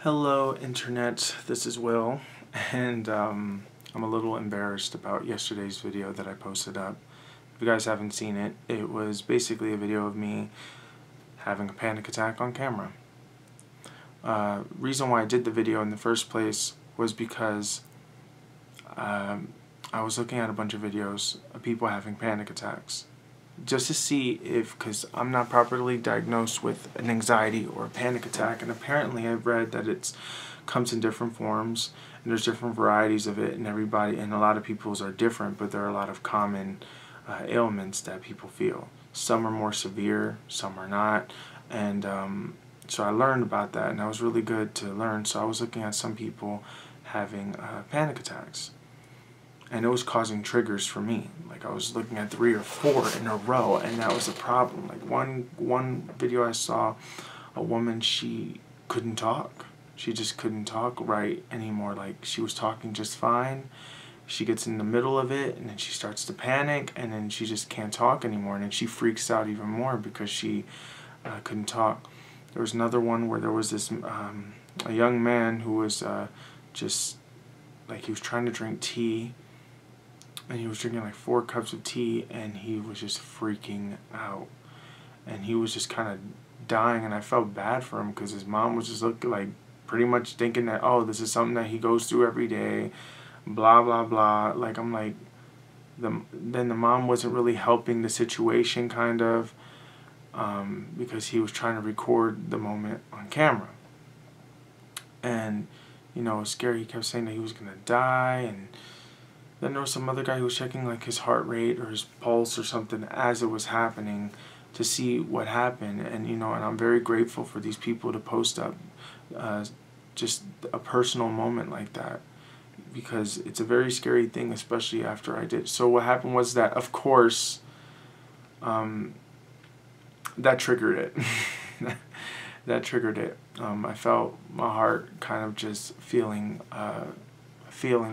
Hello Internet, this is Will, and I'm a little embarrassed about yesterday's video that I posted up. If you guys haven't seen it, it was basically a video of me having a panic attack on camera. Reason why I did the video in the first place was because I was looking at a bunch of videos of people having panic attacks. Just to see if, because I'm not properly diagnosed with an anxiety or a panic attack, and apparently I've read that it comes in different forms, and there's different varieties of it, and a lot of people's are different, but there are a lot of common ailments that people feel. Some are more severe, some are not, and so I learned about that, and that was really good to learn. So I was looking at some people having panic attacks, and it was causing triggers for me. Like, I was looking at 3 or 4 in a row, and that was a problem. Like, one video I saw, a woman, she couldn't talk. She just couldn't talk right anymore. Like, she was talking just fine. She gets in the middle of it, and then she starts to panic, and then she just can't talk anymore, and then she freaks out even more because she couldn't talk. There was another one where there was this a young man who was just, like, he was trying to drink tea, and he was drinking like 4 cups of tea, and he was just freaking out, and he was just kind of dying, and I felt bad for him because his mom was just looking like pretty much thinking that, oh, this is something that he goes through every day, blah blah blah. Like, I'm like, then the mom wasn't really helping the situation, kind of, because he was trying to record the moment on camera, and you know, it was scary. He kept saying that he was gonna die, and then there was some other guy who was checking like his heart rate or his pulse or something as it was happening to see what happened. And you know, and I'm very grateful for these people to post up just a personal moment like that, because it's a very scary thing, especially after I did. So what happened was that, of course, that triggered it. That triggered it. I felt my heart kind of just feeling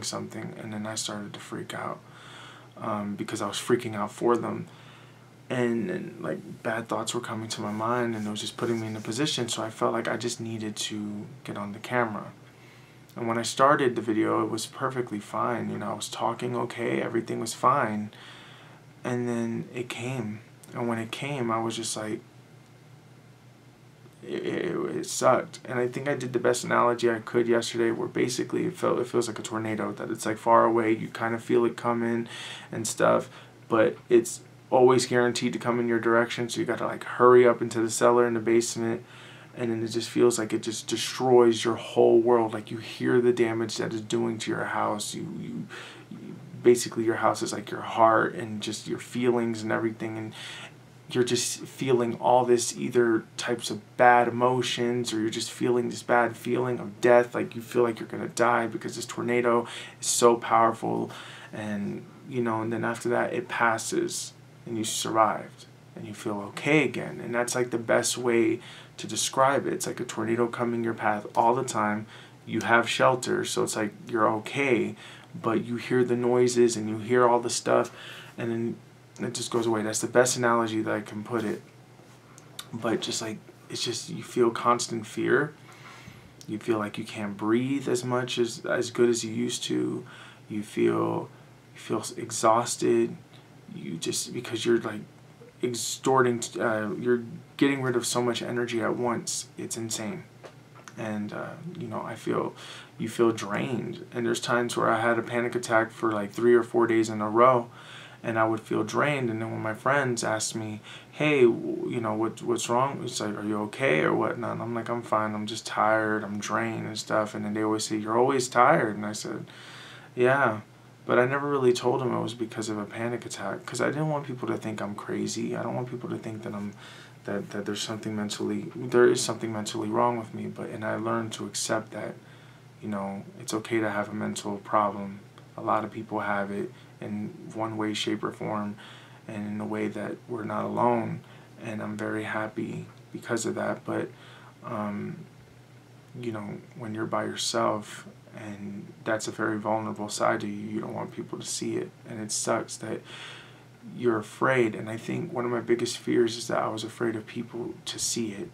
something, and then I started to freak out because I was freaking out for them, and like bad thoughts were coming to my mind, and it was just putting me in a position. So I felt like I just needed to get on the camera. And when I started the video, it was perfectly fine. You know, I was talking okay, everything was fine, and then it came. And when it came, I was just like, it sucked. And I think I did the best analogy I could yesterday, where basically it feels like a tornado, that it's like far away, you kind of feel it coming and stuff, but it's always guaranteed to come in your direction, so you got to like hurry up into the cellar in the basement, and then it just feels like it just destroys your whole world. Like, you hear the damage that it's doing to your house. You basically, your house is like your heart and just your feelings and everything, and you're just feeling all this either types of bad emotions, or you're just feeling this bad feeling of death. Like, you feel like you're gonna die because this tornado is so powerful, and you know, and then after that it passes and you survived and you feel okay again. And that's like the best way to describe it. It's like a tornado coming your path all the time. You have shelter, so it's like you're okay, but you hear the noises and you hear all the stuff, and then it just goes away. That's the best analogy that I can put it. But just like, it's just, you feel constant fear. You feel like you can't breathe as much as good as you used to. You feel exhausted. You just, because you're like extorting, you're getting rid of so much energy at once. It's insane. And you know, you feel drained. And there's times where I had a panic attack for like 3 or 4 days in a row, and I would feel drained. And then when my friends asked me, hey, you know, what's wrong? It's like, are you okay or whatnot? And I'm like, I'm fine. I'm just tired. I'm drained and stuff. And then they always say, you're always tired. And I said, yeah. But I never really told them it was because of a panic attack, because I didn't want people to think I'm crazy. I don't want people to think that that there is something mentally wrong with me. And I learned to accept that, you know, it's okay to have a mental problem. A lot of people have it in one way, shape, or form, and in a way that we're not alone. And I'm very happy because of that. But you know, when you're by yourself, and that's a very vulnerable side to you, you don't want people to see it, and it sucks that you're afraid. And I think one of my biggest fears is that I was afraid of people to see it,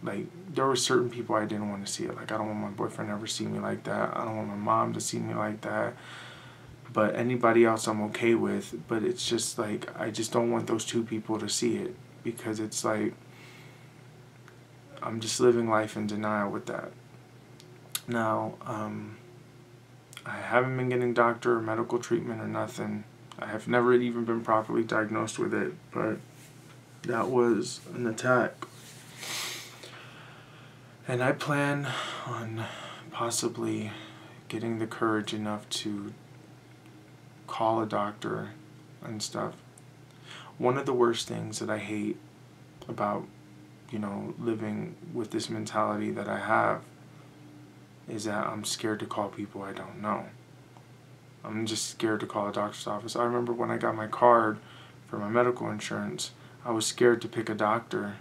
like, there were certain people I didn't want to see it. Like, I don't want my boyfriend to ever see me like that. I don't want my mom to see me like that. But anybody else I'm okay with. But it's just like, I just don't want those two people to see it. Because it's like, I'm just living life in denial with that. Now, I haven't been getting doctor or medical treatment or nothing. I have never even been properly diagnosed with it. But that was an attack. And I plan on possibly getting the courage enough to call a doctor and stuff. One of the worst things that I hate about, living with this mentality that I have is that I'm scared to call people I don't know. I'm just scared to call a doctor's office. I remember when I got my card for my medical insurance, I was scared to pick a doctor.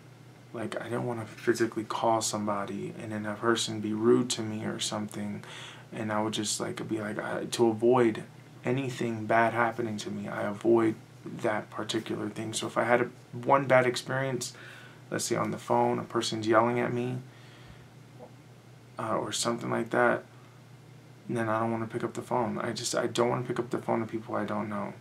Like, I didn't want to physically call somebody and then that person be rude to me or something. And I would just be like, to avoid anything bad happening to me, I avoid that particular thing. So if I had one bad experience, let's say on the phone, a person's yelling at me or something like that, then I don't want to pick up the phone. I don't want to pick up the phone to people I don't know.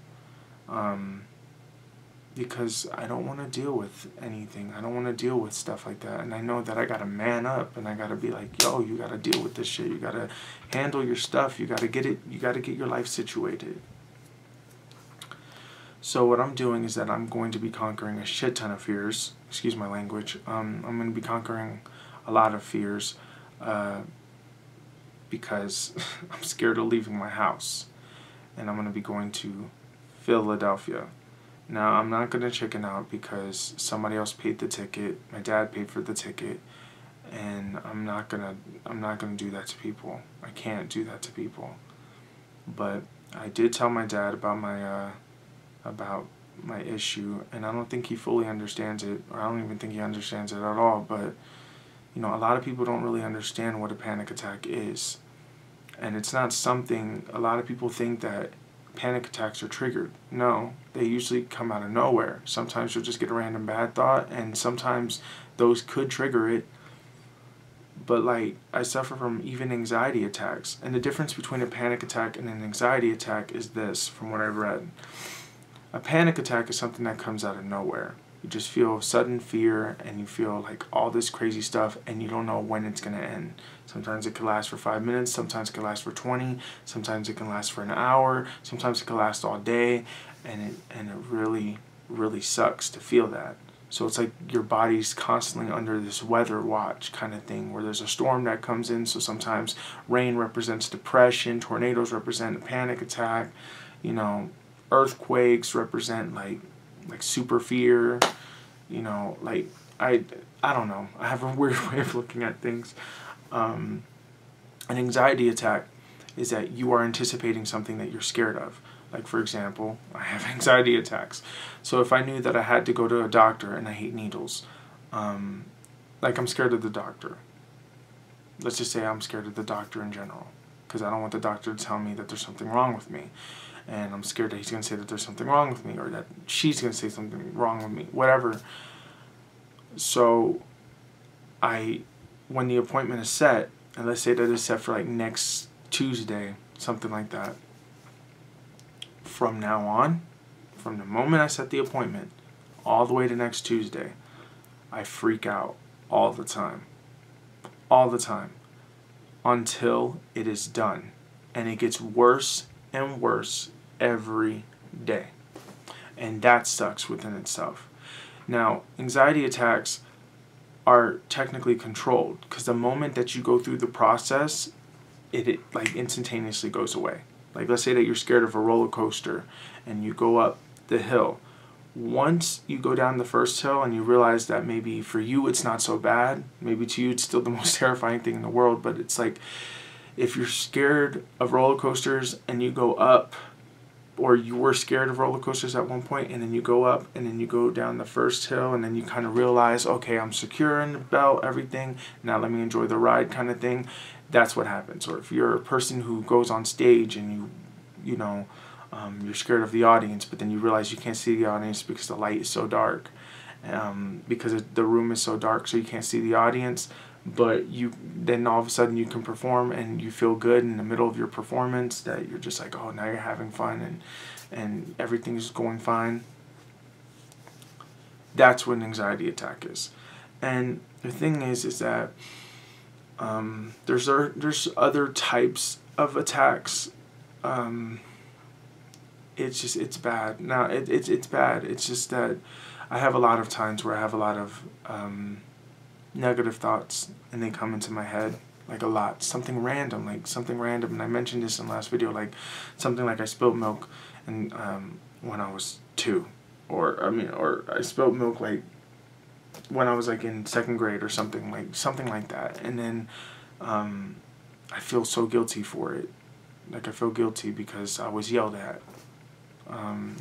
Because I don't want to deal with anything. I don't want to deal with stuff like that. And I know that I got to man up and I got to be like, yo, you got to deal with this shit. You got to handle your stuff. You got to get your life situated. So what I'm doing is that I'm going to be conquering a shit ton of fears. Excuse my language. I'm going to be conquering a lot of fears because I'm scared of leaving my house. And I'm going to be going to Philadelphia. Now, I'm not going to chicken out because somebody else paid the ticket. My dad paid for the ticket. And I'm not going to do that to people. I can't do that to people. But I did tell my dad about my issue, and I don't think he fully understands it, or I don't even think he understands it at all. But a lot of people don't really understand what a panic attack is. And it's not something, a lot of people think that panic attacks are triggered. No, they usually come out of nowhere. Sometimes you'll just get a random bad thought, and sometimes those could trigger it. But I suffer from even anxiety attacks. And the difference between a panic attack and an anxiety attack is this, from what I've read. A panic attack is something that comes out of nowhere. You just feel sudden fear, and you feel like all this crazy stuff, and you don't know when it's going to end. Sometimes it can last for 5 minutes, sometimes it can last for 20, sometimes it can last for an hour, sometimes it can last all day, and it really, really sucks to feel that. So it's like your body's constantly under this weather watch kind of thing, where there's a storm that comes in. So sometimes rain represents depression, tornadoes represent a panic attack, earthquakes represent like super fear, I don't know. I have a weird way of looking at things. An anxiety attack is that you are anticipating something that you're scared of. Like, for example, I have anxiety attacks. So if I knew that I had to go to a doctor, and I hate needles, I'm scared of the doctor. Let's just say I'm scared of the doctor in general, because I don't want the doctor to tell me that there's something wrong with me. And I'm scared that he's going to say that there's something wrong with me, or that she's going to say something wrong with me, whatever. So when the appointment is set, and let's say that it's set for next Tuesday, something like that, from now on, from the moment I set the appointment, all the way to next Tuesday, I freak out all the time. All the time. Until it is done. And it gets worse and worse every day. And that sucks within itself. Now, anxiety attacks are technically controlled, because the moment that you go through the process, it instantaneously goes away. Let's say that you're scared of a roller coaster and you go up the hill. Once you go down the first hill and you realize that maybe for you it's not so bad, maybe to you it's still the most terrifying thing in the world, but it's like, if you're scared of roller coasters and you go up, or you were scared of roller coasters at one point, and then you go up, and then you go down the first hill, and then you kind of realize, okay, I'm secure in the belt, everything, now let me enjoy the ride kind of thing. That's what happens. Or if you're a person who goes on stage and you're scared of the audience, but then you realize you can't see the audience because the light is so dark, because the room is so dark, so you can't see the audience. But then all of a sudden you can perform and you feel good in the middle of your performance, that you're just like, oh, now you're having fun and everything's going fine. That's what an anxiety attack is. And the thing is that there's other types of attacks. It's bad. Now it's bad. It's just that I have a lot of times where I have a lot of negative thoughts, and they come into my head, like a lot. Something random, and I mentioned this in the last video, like something like I spilled milk and when I was 2, or I spilled milk like when I was like in 2nd grade or something like that, and then I feel so guilty for it. Like I feel guilty because I was yelled at.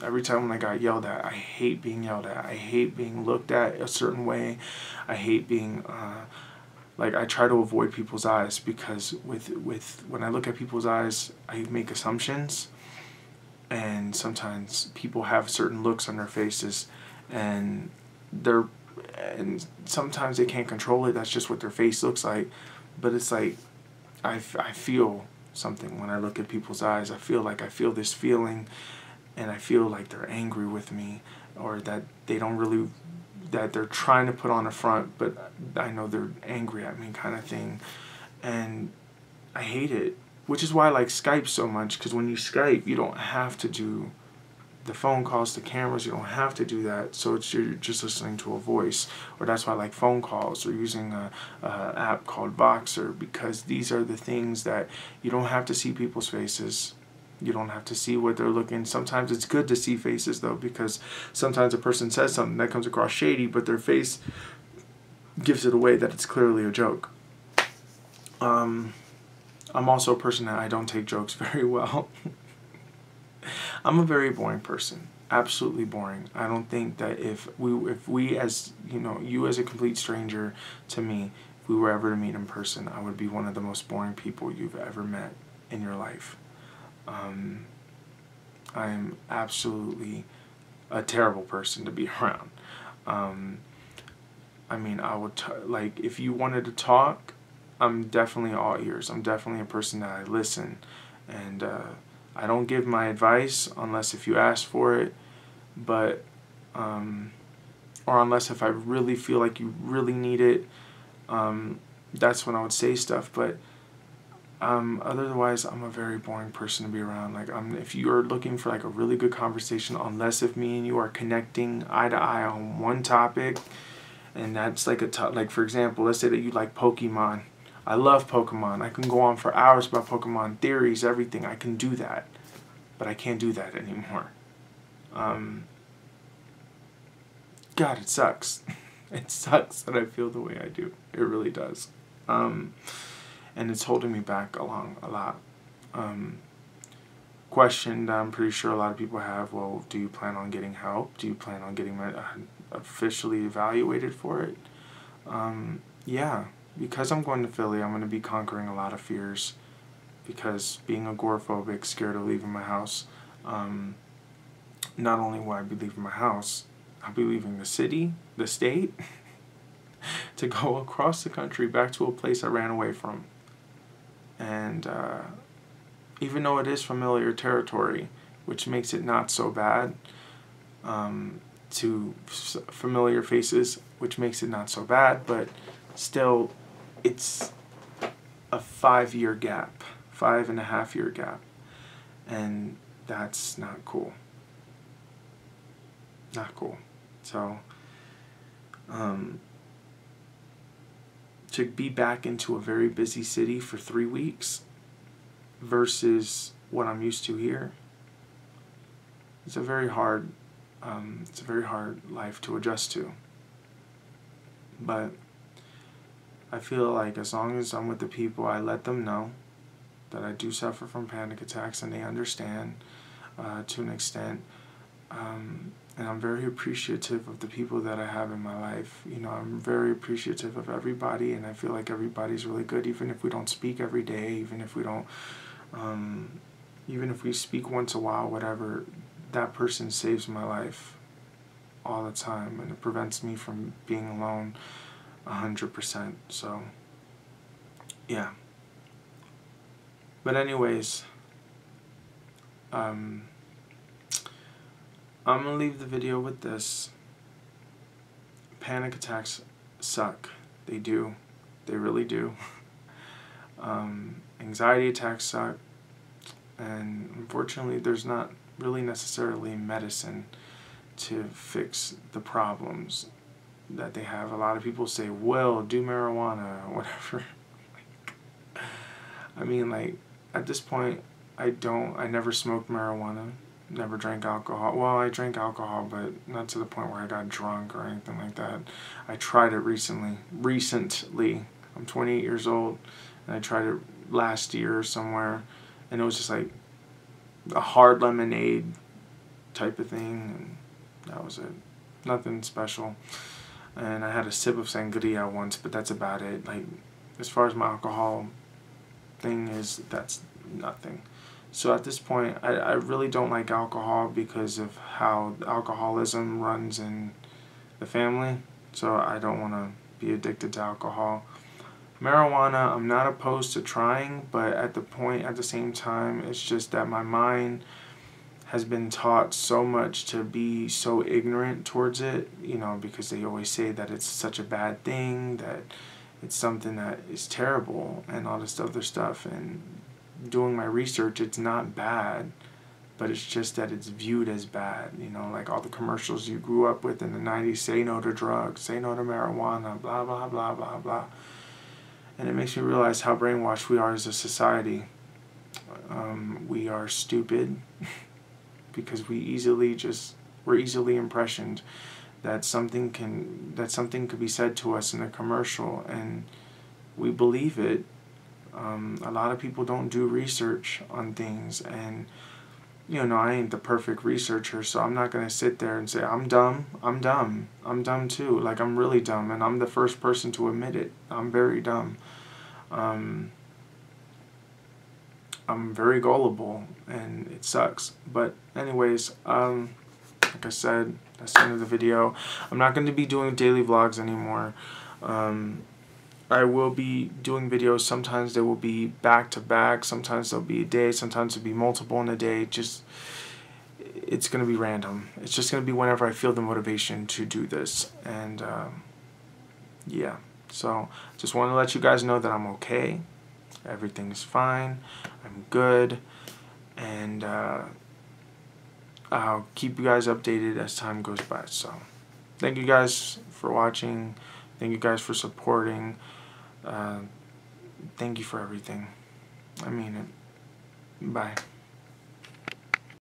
Every time when I got yelled at, I hate being yelled at. I hate being looked at a certain way. I hate being, I try to avoid people's eyes, because when I look at people's eyes, I make assumptions, and sometimes people have certain looks on their faces, and sometimes they can't control it. That's just what their face looks like. But it's like, I feel something when I look at people's eyes. I feel this feeling, and I feel like they're angry with me, or that that they're trying to put on a front, but I know they're angry at me, kind of thing. And I hate it, which is why I like Skype so much, because when you Skype, you don't have to do the phone calls, the cameras, you don't have to do that, so you're just listening to a voice. Or that's why I like phone calls, or using a app called Voxer, because these are the things that you don't have to see people's faces. You don't have to see what they're looking. Sometimes it's good to see faces, though, because sometimes a person says something that comes across shady, but their face gives it away that it's clearly a joke. I'm also a person that I don't take jokes very well. I'm a very boring person. Absolutely boring. I don't think that if we as, you as a complete stranger to me, if we were ever to meet in person, I would be one of the most boring people you've ever met in your life. I am absolutely a terrible person to be around. I would if you wanted to talk, I'm definitely all ears. I'm definitely a person that I listen, and I don't give my advice unless if you ask for it, but or unless if I really feel like you really need it, that's when I would say stuff. But otherwise, I'm a very boring person to be around. If you're looking for a really good conversation, unless if me and you are connecting eye to eye on one topic, and that's for example, let's say that you like Pokemon. I love Pokemon. I can go on for hours about Pokemon theories, everything. I can do that, but I can't do that anymore. God, it sucks. It sucks that I feel the way I do. It really does. And it's holding me back along a lot. Question that I'm pretty sure a lot of people have, well, do you plan on getting help? Do you plan on getting officially evaluated for it? Yeah, because I'm going to Philly, I'm going to be conquering a lot of fears, because being agoraphobic, scared of leaving my house, not only will I be leaving my house, I'll be leaving the city, the state, to go across the country back to a place I ran away from. And even though it is familiar territory, which makes it not so bad, to familiar faces, which makes it not so bad, but still, it's a 5-year gap, 5.5-year gap, and that's not cool. Not cool. So, to be back into a very busy city for 3 weeks versus what I'm used to here, it's a very hard life to adjust to. But I feel like as long as I'm with the people, I let them know that I do suffer from panic attacks, and they understand to an extent. And I'm very appreciative of the people that I have in my life. I'm very appreciative of everybody, and I feel like everybody's really good, even if we don't speak every day, even if we don't, even if we speak once a while, whatever. That person saves my life all the time, and it prevents me from being alone 100%. So yeah. But anyways, I'm gonna leave the video with this. Panic attacks suck. They do. They really do. Anxiety attacks suck. And unfortunately, there's not really necessarily medicine to fix the problems that they have. A lot of people say, well, do marijuana or whatever. I mean, like, at this point, I never smoked marijuana, never drank alcohol. Well, I drank alcohol, but not to the point where I got drunk or anything like that. I tried it recently. I'm 28 years old, and I tried it last year somewhere, and it was just like a hard lemonade type of thing, and that was it. Nothing special. And I had a sip of sangria once, but that's about it. Like, as far as my alcohol thing is, that's nothing. So at this point, I really don't like alcohol because of how alcoholism runs in the family. So I don't want to be addicted to alcohol. Marijuana, I'm not opposed to trying, but at the same time, it's just that my mind has been taught so much to be so ignorant towards it, you know, because they always say that it's such a bad thing, that it's something that is terrible and all this other stuff. And doing my research, it's not bad, but it's just that it's viewed as bad, you know, like all the commercials you grew up with in the 90s, say no to drugs, say no to marijuana, blah, blah, blah, blah, blah. And it makes me realize how brainwashed we are as a society. We are stupid because we're easily impressioned that something could be said to us in a commercial, and we believe it. A lot of people don't do research on things, and you know, I ain't the perfect researcher, so I'm not gonna sit there and say I'm dumb. I'm dumb too. Like, I'm really dumb, and I'm the first person to admit it. I'm very dumb. I'm very gullible, and it sucks. But anyways, like I said, that's the end of the video. I'm not going to be doing daily vlogs anymore. I will be doing videos. Sometimes they will be back to back. Sometimes they'll be a day. Sometimes it'll be multiple in a day. It's going to be random. It's just going to be whenever I feel the motivation to do this. And yeah. So just want to let you guys know that I'm okay. Everything's fine. I'm good. And I'll keep you guys updated as time goes by. So thank you guys for watching. Thank you guys for supporting. Thank you for everything. I mean it. Bye.